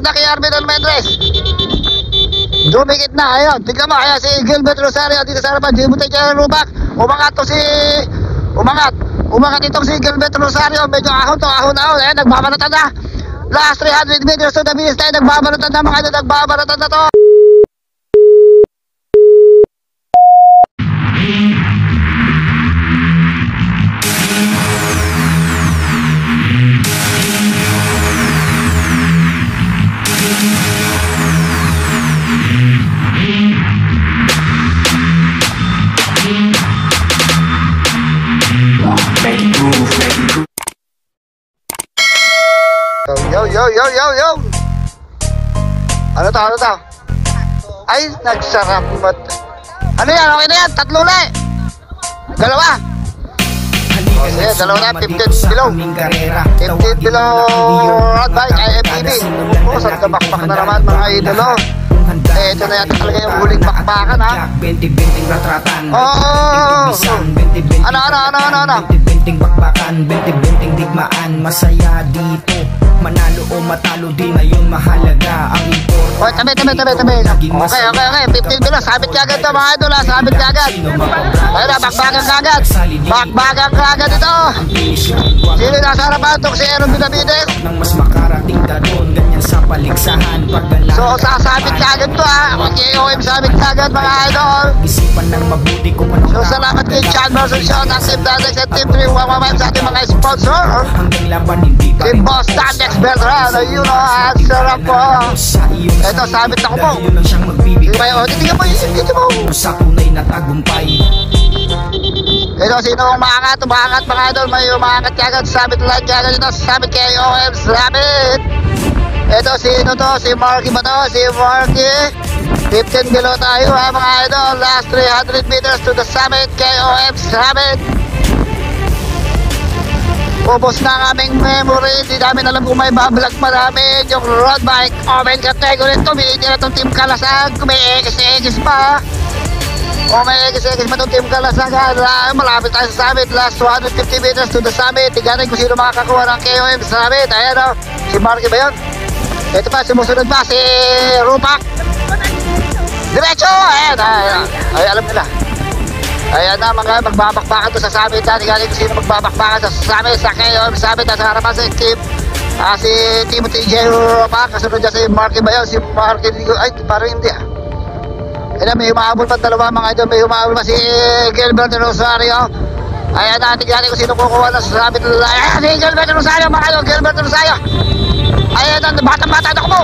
na kay Arvin Almendres. Dumikit na, ayun. Tignan mo, ayan si Gilbert Rosario dito sa harapan. Jimutay kay Rubac. Umangat itong si Gilbert Rosario. Medyo ahon to, ahon. Ayan, nagbabalatan na. Last 300 meters to the finish line. Nagbabalatan na mga ito, nagbabalatan na to. Yo. Ano to? Ay, nagsarap mat. Ano yan? Okay na yan? Tatlo na eh. Dalawa. Sige, dalawa na. 15 below. 15 below road bike. IMTV. Saan ka bakbak na naman mga idolo. Ito na yata talaga yung huling bakbakan ha. Ano? Benting bakbakan, benting digmaan, masaya dito. Manalo o matalo din ngayon mahalaga ang import. Oy, tabi. Okay. 15 below, sabit ka agad to mga idol ha, sabit ka agad. Ayun na, bakbakan ka agad. Bakbakan ka agad ito. Sino nasa harapan ito? Si Aaron Benavides. Nang mas makarating ka doon, ganyan sa paligsahan. So, sasabit ka agad to ha. Okay, sabit ka agad mga idol. Isipan ng mabuti kung anong. So, salamat kay Chan Merson Show, Team Dandex at Team 315 sa ating mga sponsor. Hanggang laban hindi pa rin. Team Boss Dandex Beltran, ayun o, ang sarap po. Ito, sabit ako po. Titignan mo yun. Sa tunay na tagumpay. Ito, sino ang umaangat mga idol, may umaangat kagad, sabit lang kagad ito, sabit kay OM, sabit. Ito, sino to? Si Marky ba to? Si Marky. 15 below tayo ha mga idol, last 300 meters to the summit, KOM summit. Ubos na ang aming memory, hindi namin alam kung may bablog pa namin yung road bike open category. Tumitin na itong Team Kalasag, kung may X pa. O may X pa itong Team Kalasag, malapit tayo sa summit, last 250 meters to the summit. Tiganin kung sino makakakuha ng KOM summit. Ayan o, si Marky ba yun? Ito pa, sumusunod pa si Rupak. Diretso! Ayan, ay alam nila. Ayan na mga magbabakbakan to sa summit. Tiganin kung sino magbabakbakan sa summit. Sa KOM summit, sa harapan sa team. Si Timothy J. Rupak. Kasunod dyan si Marky ba yun? Si Marky, ay parang hindi ah. Ayan, may humahabol pa dalawa mga idol. May humahabol pa si Gilbert Rosario. Ayan na, tiganin kung sino kukuha na sa summit. Ayan, si Gilbert Rosario mga idol. Gilbert Rosario. Ayan na, bata-bata na ko mo.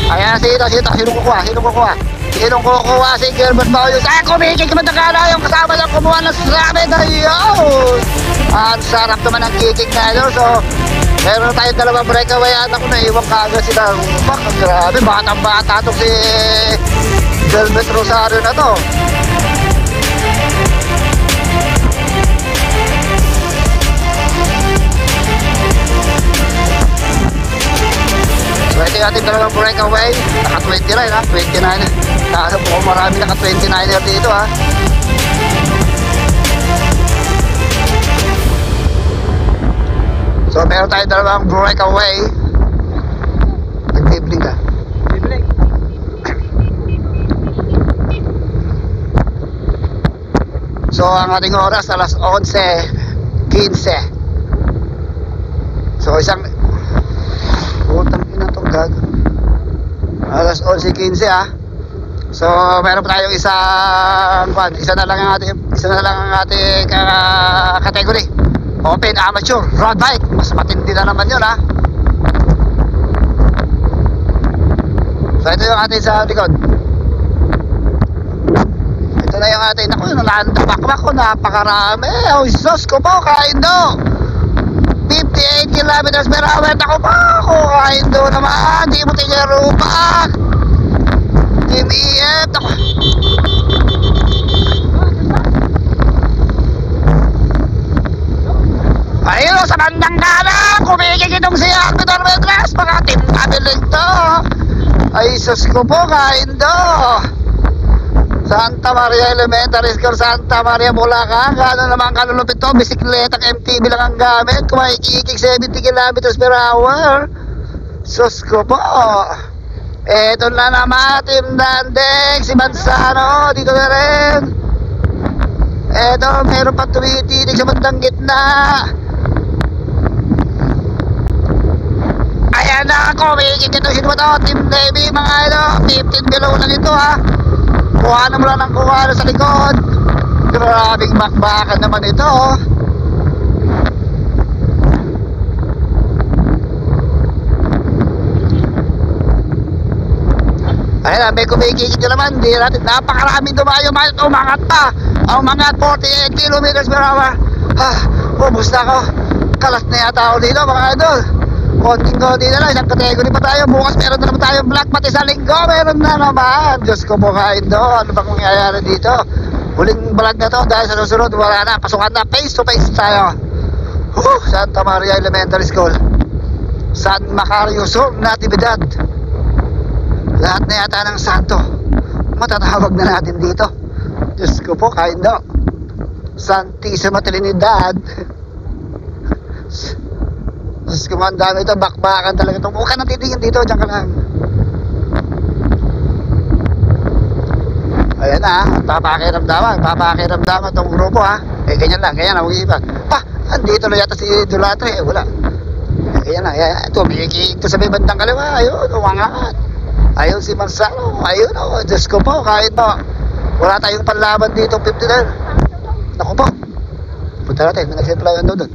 Ayan, sino kukuha? Sinong kukuha? Si Gilbert Bauyos. Ay, kumikik naman na kala yung kasama lang kumuha ng summit. Ayun! Ang sarap naman ang kikik na idol. So, meron tayong dalawang breakaway. Anak ko na iwang kaagad sila. Grabe, batang-bata itong si Gilbert Rosario na to. So ito yung ating dalawang breakaway. Naka 29 ha, 29. Kaso po marami naka 29er dito ha. So meron tayong dalawang breakaway. Nag-bibling ka. Bibling. So ang ating oras alas 11:15. So isang utang ina to gag. Alas 11:15 ha. So meron pa tayong isa na lang ang ating category. Open amateur road bike. Mas matindi na naman yun ha. So ito yung ating sa likod. Ito na yung ating, naku, nanandabakbak ko, napakarami. Oh, sus ko po, kaindo 58 kilometers per hour. Naku po, kaindo naman. Di mo tigarupak Team EF. Naku, ayun, sa bandang kanan, kumikik itong si Arvin Almendres. Mga team kabiling to. Ay, sus ko po, kaindo. Santa Maria Elementary School, Santa Maria, Bulacan. Ano naman kalulupit to, bisikletang MTB lang ang gamit. Kumaikikik 70 kilometers per hour. Sus ko po. Eto na naman, Team Dandek, si Manzano, dito na rin. Eto, meron pa tumititig sa bandang gitna. Ayan na, kumikik ito, sino ba to? Team Navy, mga 15 below lang ito ha. Kuha na mo lang ng kuha sa likod. Grabing bakbakan naman ito. Ayan na, may kumikikit na naman. Di natin, napakaraming dumayo. Umangat pa. Umangat 48 kilometers per hour. Ubus na ako. Kalas na yata ako dito mga idol. Konting-konti na lang, isang category pa tayo. Bukas meron na naman tayong vlog, pati sa linggo meron na naman. Diyos ko po kain doon. Ano bang mangyayari dito? Huling vlog na to dahil sa susunod wala na, pasukan na, face to face tayo. Santa Maria Elementary School, San Macario Sur Natividad. Lahat na yata ng santo matatawag na natin dito. Diyos ko po kain doon. Santissima Trinidad. Diyos ko man, dami ito, bakbakan talaga ito. Huwag ka nang titingin dito, dyan ka lang. Ayan na, papakiramdaman itong grupo ha. Ganyan lang, huwag iba. Andito na yata si Idolatre, wala. Ganyan lang, ito, ito sa may bandang kaliwa, ayun, umangat. Ayun si Manzano, ayun Diyos ko po, kahit po. Wala tayong panlaban dito, 59. Naku po. Punta natin, may nagsiplayan daw doon.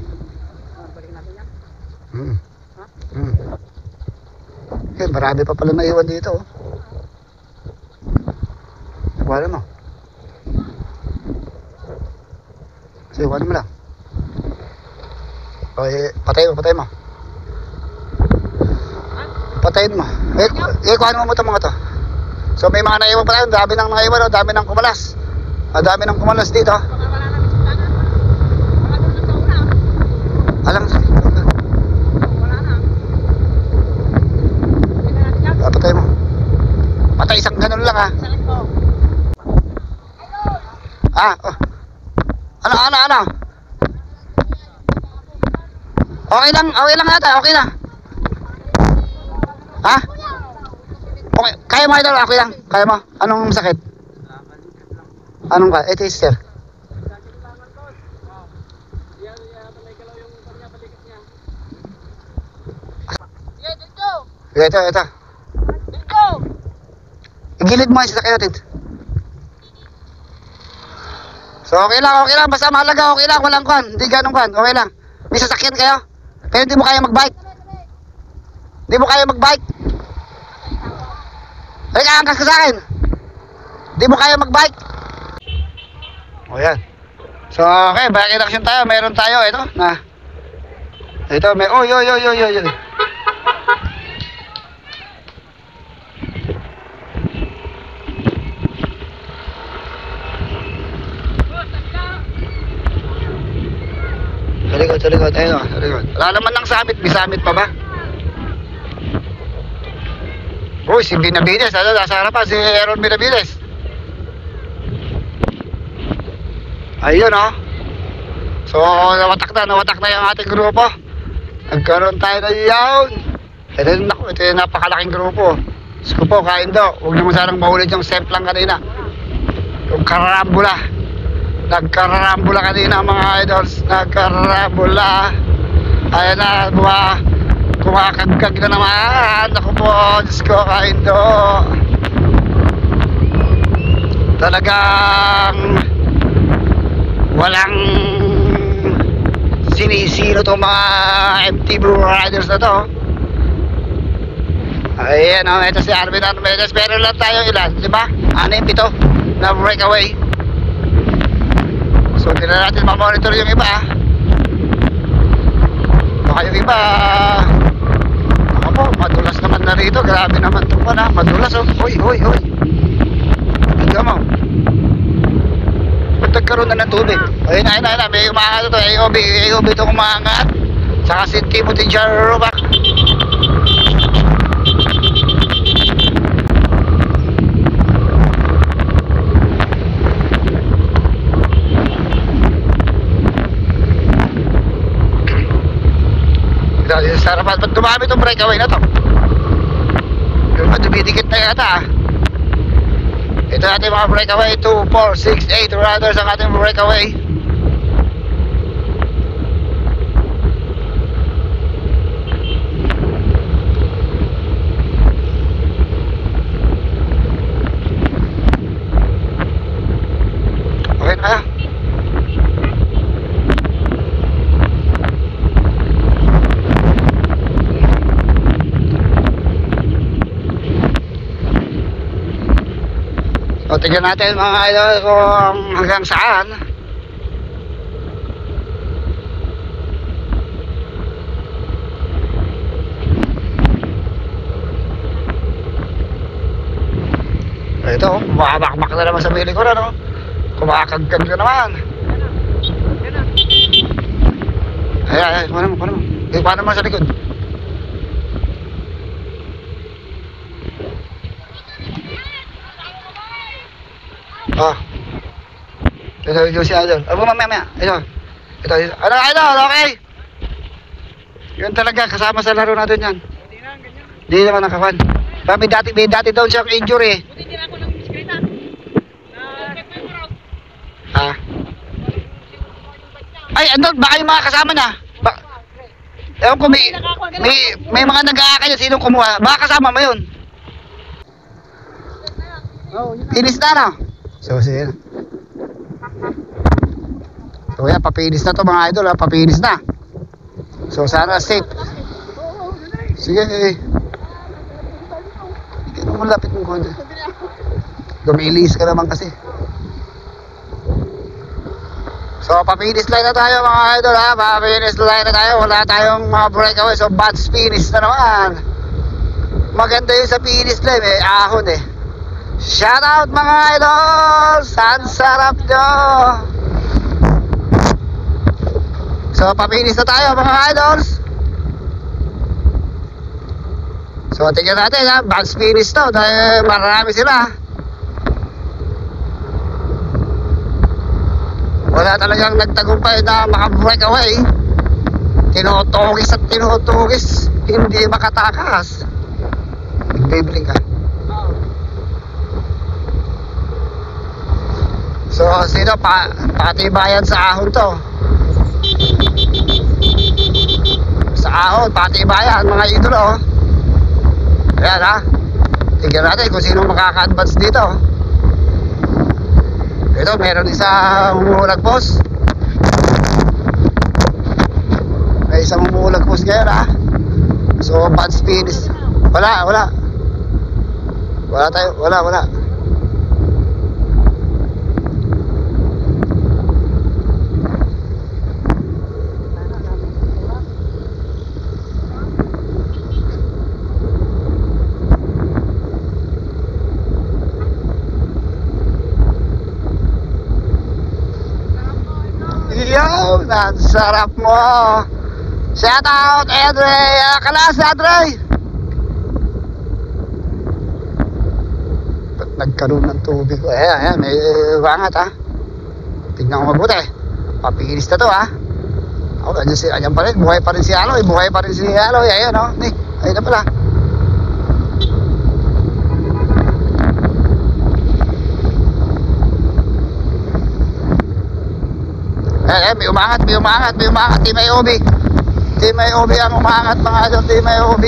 Okay, marami pa pala naiwan dito. Wala mo. Sige, wala mo lang. Okay, patay mo. Patayin mo. Kuhanin mo itong mga to. So may mga naiwan pa tayo. Dami nang naiwan, dami nang kumalas. Dami nang kumalas dito. Alam sa patay mo. Patay isang ganun lang ha. Ano? Okay lang yata, okay na. Ha? Okay, kaya mo idol, okay lang. Kaya mo? Anong sakit? Anong ka? Ito is sir. Ito. Igilid mo yung sasakyan natin. So okay lang. Basta mahalaga, okay lang. Walang kwan. Hindi ganong kwan. Okay lang. May sasakyan kayo? Pero hindi mo kaya mag-bike. Halika, angkas ka sa akin. Hindi mo kaya mag-bike. O yan. So okay, bike action tayo. Meron tayo. Ito. May oy. Sa likod. Wala naman ng sabit. May sabit pa ba? Uy, si Binabides. Nasa harapan, si Aaron Binabides. Ayun So, nawatak na yung ating grupo. Nagkaroon tayo na yun. Ito yung napakalaking grupo. Gusto po, kain daw. Huwag naman sanang mahulit yung semp lang kanina. Yung karambula. Nagkarambula kanina mga idols. Nagkarambula. Ayan na, kumakagkag na naman. Ako po, Diyos ko, kain do. Talagang walang sinisino itong mga MT Blue Riders na to. Ayan ito si Arvin Armedes. Pero lang tayo ilan, di ba? 6-7 na breakaway. So hindi na natin mamonitor yung iba. Baka yung iba madulas naman na rito. Grabe naman ito pa na. Madulas Hoy. Tingnan mo. Ba't nagkaroon na ng tubig? Ayun na. May umaangat ito. AOB ito umaangat. Saka si Timothy Jarobak. Dahil sa harapan, ba't dumami itong breakaway na to? Yung dumidikit na yata ah. Ito ating mga breakaway, 2, 4, 6, 8 runners ang ating breakaway. Okay na kaya? So, tignan natin mga idol kung hanggang saan. Ito, bumakbak na naman sa bili ko na, no? Kumakagkan ka naman. Ayan, kuha naman. Kuha naman sa likod. Oh. Ito yung si Idol. Abo mamaya. Ito. Ano Idol? Okay. Yun talaga kasama sa laro natin yan. Hindi naman nakawan. May dati daw siyang injury. Buti din ako ng bisikleta. Ah. Ay, andun, baka yung mga kasama niya. Ewan ko, may mga nag-aakay na sinong kumuha. Baka kasama mo yun. Finish na, no? So, sige. So, yan, papinis na to mga idol, ha? Papinis na. So, sana safe. Sige, Hindi mo lapit mo konti. Gumilis ka naman kasi. So, papinis line na tayo mga idol, ha? Papinis line na tayo. Wala tayong mga breakaway. So, bad finish na naman. Maganda yung sa finish line, ahon eh. Shout out mga idol! San sarap nyo! So, papinis na tayo mga idols. So, tingnan natin ha. Bad finish to. Dahil marami sila. Wala talagang nagtagumpay na maka-breakaway. Tinutugis at tinutugis. Hindi makatakas. Bibling ka. So, sino patibayan sa ahon to? Sa ahon, patibayan, mga idolo. Ayan ha. Tignan natin kung sino makaka-advance dito. Ito, meron isang umulagpos. May isang umulagpos ngayon ha. So, bad speed is... Wala. Wala. Yo, ang sarap mo. Shout out, Edre. Kalas, Edre. Ba't nagkaroon ng tubig? Ayan, may wangat ha. Tingnan ko mabuti. Papilis na to ha. Oh, andyan pa rin. Buhay pa rin si Aloy. Ayan o. Ayun na pala. May umangat. Team IOB ang umangat mga idol. Team IOB.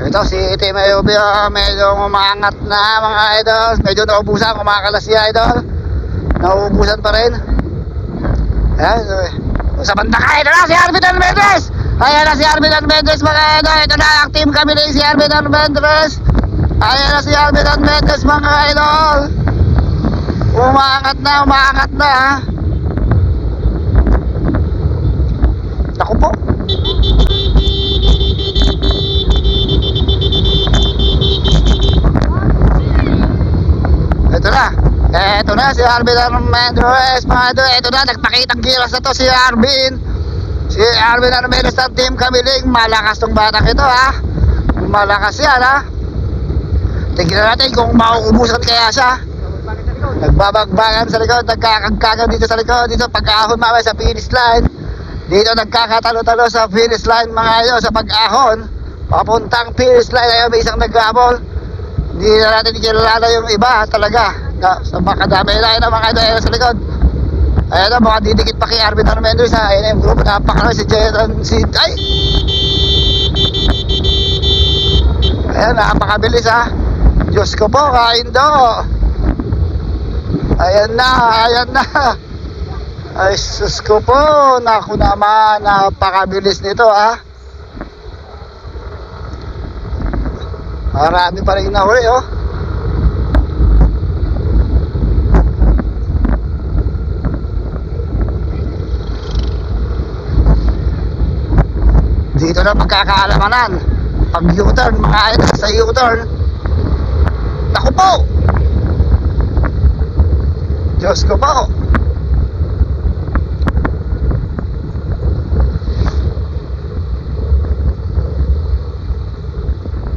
Ito si Team IOB medyo umangat na mga idol. Medyo naubusan, kumakalas si idol. Naubusan pa rin. Ayan. Sa banda ka, ito na si Arvin Almendres. Ayan na si Arvin Almendres mga idol. Ito na ang team kami rin si Arvin Almendres. Ayan na si Arvin Almendres mga idol. Umaangat na. Naku po. Ito na si Arvin Almendres mga idol. Ito na, nagpakitang giras na to si Arvin. Si Arvin Almendres ng team Kamiling. Malakas tong batang ito ha. Malakas yan ha. Tignan natin kung mauubusan kaya siya. Nagbabagbagan sa likod, nagkakagkagan dito sa likod, dito pag-ahon mamaya sa finish line. Dito nagkakatalo-talo sa finish line mga idol, sa pag-ahon papuntang finish line. Ayun, may isang nag-abol. Hindi na natin kilala yung iba talaga. Sa makadami na yun mga idol, ayun sa likod. Ayun na, mga didikit pa kay Arvin Armendez ha. Ayun na yung group, napakarami si Jason, ay! Ayun, napakabilis ha. Diyos ko po, kaindo. Ayan na, ayan na. Ay, sus ko po. Naku naman, napakabilis nito ha. Marami pa rin nahuli oh. Dito na pagkakaalamanan. Pag U-turn, mga idol sa U-turn. Naku po. Diyos ko po.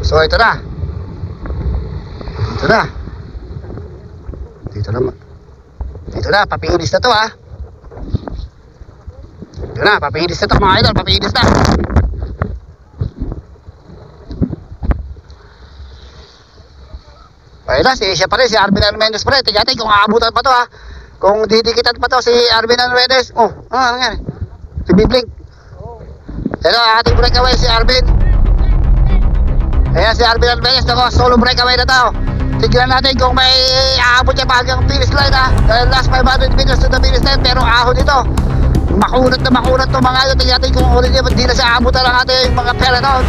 So ito na. Dito na. Dito na. Dito na, papiilis na to ha. Dito na, papiilis na to mga idol, papiilis na. Ayun na, siya pa rin, si Arvin Armendez pa rin. Tignan kung aabutan pa to ha. Kung didikitan pa to si Arvin Armendez. Oh, ano nangyari? Si Bibling. Ito, ating breakaway si Arvin. Ayan si Arvin Armendez, solo breakaway na to. Tignan natin kung may aabot siya pa hanggang finish line ha. Last 500 meters to the finish line, pero ahon dito. Makunat to mga ito. Tignan natin kung ulit hindi na siya aabutan ng ating mga peloton.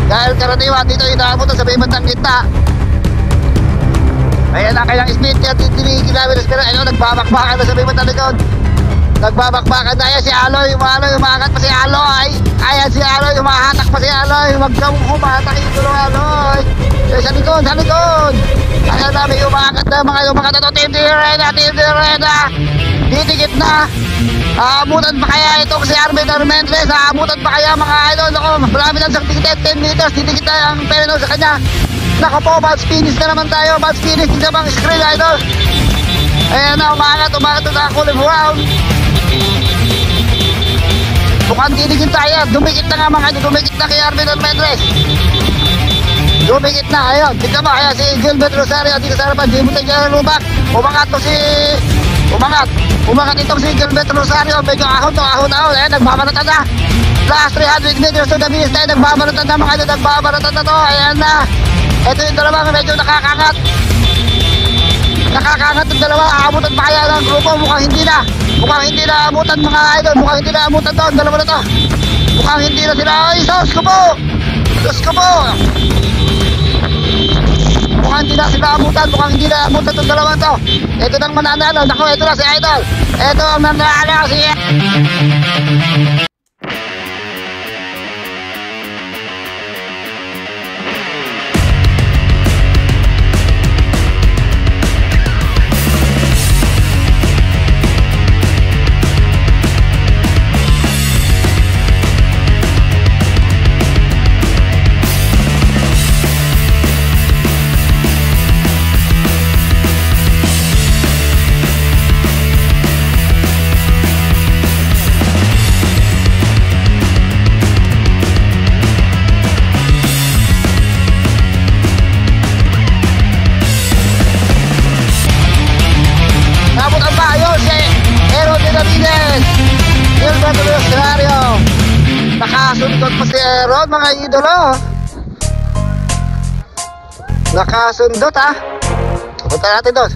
Dahil karaniwan dito inaabutan sa may bandang gitna. Ayan ang kailang speed niya, 3 kilometers per hour. Ayun, nagbabakbakan na sa may bandang likod. Nagbabakbakan na. Ayan si Aloy, umaangat pa si Aloy. Ayan si Aloy, umahatak pa si Aloy. Huwag kang humatak yung tulo Aloy. Sa likod, sa likod. Ayan na, may umaangat na mga ito. Team Direna. Didikit na. Aabutan pa kaya itong si Arvin Armendez? Aabutan pa kaya mga idol? Ako, marami lang sa ticket, 10 meters. Didikit na ang Perino sa kanya. Nako po, match finish na naman tayo. Match finish, hindi bang screen idol. Ayan na, umangat na kulay brown. Mukhang didikit tayo. Dumikit na nga mga idol. Dumikit na kay Arvin Armendez. Dumikit na, ayun. Tignan mo, ayan si Gilbert Rosario. Dito sa harapan, di mo tayo lubak. Umangat itong si Gilbert Rosario. Medyo ahon. Ayan, nagbabalatan na. Last 300 meters to the finish line. Nagbabalatan na mga idol. Nagbabalatan na to. Ayan na. Ito yung dalawang medyo nakakangat. Nakakangat yung dalawa. Aabutan pa kaya ng grupo. Mukhang hindi na aabutan mga idol. Mukhang hindi na aabutan to. Ang dalawa na to. Mukhang hindi na sila. Ay, Diyos ko po. Mukhang hindi na sila aabutan. Mukhang hindi na aabutan itong dalawa to. Ito nang mananalo. Naku, ito na si idol. Ito ang nanalo si... Nakasundot pa si Aaron mga idolo. Nakasundot ha. Punta natin doon.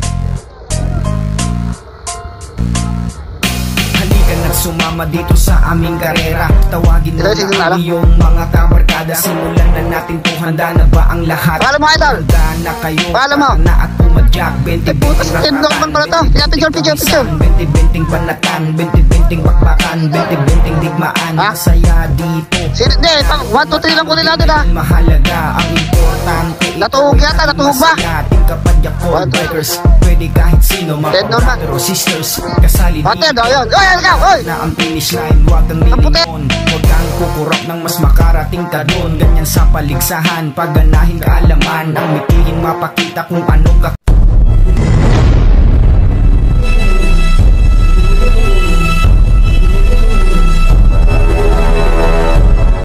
Halika na sumama dito sa aming karera. Tawagin mo na ang iyong mga kabarkada. Simulan na natin to. Handa na ba ang lahat? Paalam mo idol. Handa na kayo. Paalam mo. Na at pumadyak. 20-20 Tinlong pala to. Picture 20-20 banatan. 20-20 bakbakan. 20-20 digmaan. Masaya dito. Hindi, 1, 2, 3 lang kunin natin ha. Mahalaga ang importante. Natuhog yata, natuhog ba? Ating kapadyak ko breakers. Pwede kahit sino, mga brother o sisters. Kasali dito. Aten, yun. Oy, halika, oy! Na ang finish line, huwag kang lilingon. Huwag kang kukurap ng mas makarating ka doon. Ganyan sa paligsahan, pagganahin kaalaman. Ang mitihin mapakita kung ano ka